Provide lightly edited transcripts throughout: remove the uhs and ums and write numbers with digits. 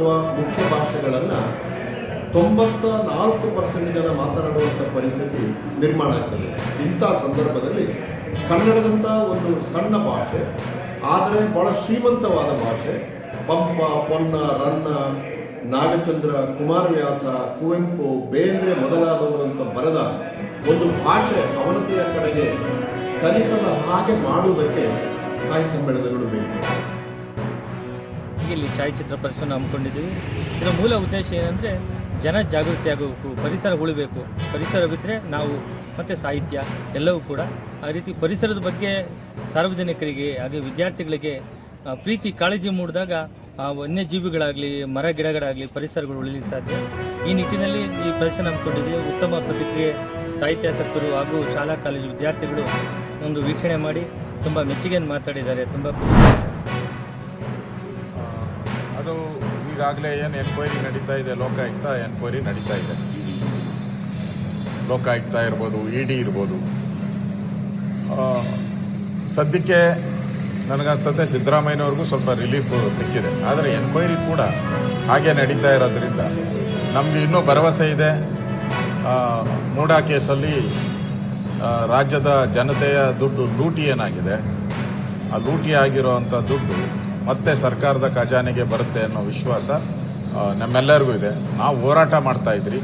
ಅಥವಾ ಮುಖ್ಯ ಭಾಷೆಗಳನ್ನು 94% ಜನ ಮಾತನಾಡುವಂಥ ಪರಿಸ್ಥಿತಿ ನಿರ್ಮಾಣ ಆಗ್ತದೆ. ಇಂಥ ಸಂದರ್ಭದಲ್ಲಿ ಕನ್ನಡದಂಥ ಒಂದು ಸಣ್ಣ ಭಾಷೆ, ಆದರೆ ಭಾಳ ಶ್ರೀಮಂತವಾದ ಭಾಷೆ, ಪಂಪ, ಪೊನ್ನ, ರನ್ನ, ನಾಗಚಂದ್ರ, ಕುಮಾರವ್ಯಾಸ, ಕುವೆಂಪು, ಬೇಂದ್ರೆ ಮೊದಲಾದವರು ಅಂತ ಬರೆದ ಒಂದು ಭಾಷೆ ಅವನತಿಯ ಕಡೆಗೆ ಚಲಿಸದ ಹಾಗೆ ಮಾಡುವುದಕ್ಕೆ ಸಾಹಿತ್ಯ ಸಮ್ಮೇಳನಗಳು ಬೇಕು. ಇಲ್ಲಿ ಛಾಯಾಚಿತ್ರ ಪ್ರದರ್ಶನ ಹಮ್ಮಿಕೊಂಡಿದ್ದೀವಿ. ಇದರ ಮೂಲ ಉದ್ದೇಶ ಏನಂದರೆ ಜನ ಜಾಗೃತಿ ಆಗಬೇಕು, ಪರಿಸರ ಉಳಿಬೇಕು. ಪರಿಸರವಿದ್ದರೆ ನಾವು ಮತ್ತು ಸಾಹಿತ್ಯ ಎಲ್ಲವೂ ಕೂಡ ಆ ರೀತಿ ಪರಿಸರದ ಬಗ್ಗೆ ಸಾರ್ವಜನಿಕರಿಗೆ ಹಾಗೆ ವಿದ್ಯಾರ್ಥಿಗಳಿಗೆ ಪ್ರೀತಿ ಕಾಳಜಿ ಮೂಡಿದಾಗ ವನ್ಯಜೀವಿಗಳಾಗಲಿ, ಮರ ಗಿಡಗಳಾಗಲಿ, ಪರಿಸರಗಳು ಉಳಿಲಿಕ್ಕೆ ಸಾಧ್ಯ. ಈ ನಿಟ್ಟಿನಲ್ಲಿ ಈ ಪ್ರದರ್ಶನ ಹಮ್ಮಿಕೊಂಡಿದ್ದೀವಿ. ಉತ್ತಮ ಪ್ರತಿಕ್ರಿಯೆ ಸಾಹಿತ್ಯಾಸಕ್ತರು ಹಾಗೂ ಶಾಲಾ ಕಾಲೇಜು ವಿದ್ಯಾರ್ಥಿಗಳು ಒಂದು ವೀಕ್ಷಣೆ ಮಾಡಿ ತುಂಬ ಮೆಚ್ಚುಗೆಯನ್ನು ಮಾತಾಡಿದ್ದಾರೆ. ತುಂಬ ಖುಷಿ. ಅದು ಈಗಾಗಲೇ ಏನು ಎನ್ಕ್ವೈರಿ ನಡೀತಾ ಇದೆ, ಲೋಕಾಯುಕ್ತ ಎನ್ಕ್ವೈರಿ ನಡೀತಾ ಇದೆ. ಲೋಕಾಯುಕ್ತ ಇರ್ಬೋದು, ಇಡಿ ಇರ್ಬೋದು. ಸದ್ಯಕ್ಕೆ ನನಗನ್ಸುತ್ತೆ ಸಿದ್ದರಾಮಯ್ಯನವ್ರಿಗೂ ಸ್ವಲ್ಪ ರಿಲೀಫ್ ಸಿಕ್ಕಿದೆ. ಆದರೆ ಎನ್ಕ್ವೈರಿ ಕೂಡ ಹಾಗೆ ನಡೀತಾ ಇರೋದ್ರಿಂದ ನಮಗೆ ಇನ್ನೂ ಭರವಸೆ ಇದೆ. ಮೂಡಾ ಕೇಸಲ್ಲಿ ರಾಜ್ಯದ ಜನತೆಯ ದುಡ್ಡು ಲೂಟಿ ಏನಾಗಿದೆ, ಆ ಲೂಟಿ ಆಗಿರೋವಂಥ ದುಡ್ಡು ಮತ್ತೆ ಸರ್ಕಾರದ ಖಜಾನೆಗೆ ಬರುತ್ತೆ ಅನ್ನೋ ವಿಶ್ವಾಸ ನಮ್ಮೆಲ್ಲರಿಗೂ ಇದೆ. ನಾವು ಹೋರಾಟ ಮಾಡ್ತಾ ಇದ್ರಿ,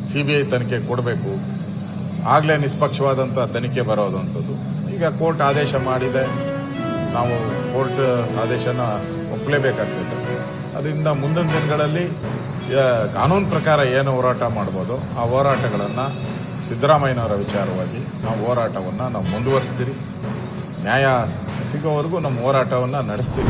CBI ತನಿಖೆ ಕೊಡಬೇಕು, ಆಗಲೇ ನಿಷ್ಪಕ್ಷವಾದಂಥ ತನಿಖೆ ಬರೋದಂಥದ್ದು. ಈಗ ಕೋರ್ಟ್ ಆದೇಶ ಮಾಡಿದೆ, ನಾವು ಕೋರ್ಟ್ ಆದೇಶನ ಒಪ್ಪಲೇಬೇಕಾಗ್ತದೆ. ಅದರಿಂದ ಮುಂದಿನ ದಿನಗಳಲ್ಲಿ ಕಾನೂನು ಪ್ರಕಾರ ಏನು ಹೋರಾಟ ಮಾಡ್ಬೋದು ಆ ಹೋರಾಟಗಳನ್ನು ಸಿದ್ದರಾಮಯ್ಯನವರ ವಿಚಾರವಾಗಿ ನಾವು ಹೋರಾಟವನ್ನು ನಾವು ಮುಂದುವರಿಸ್ತೀರಿ. ನ್ಯಾಯ ಸಿಗೋವರೆಗೂ ನಮ್ಮ ಹೋರಾಟವನ್ನು ನಡೆಸ್ತೀವಿ.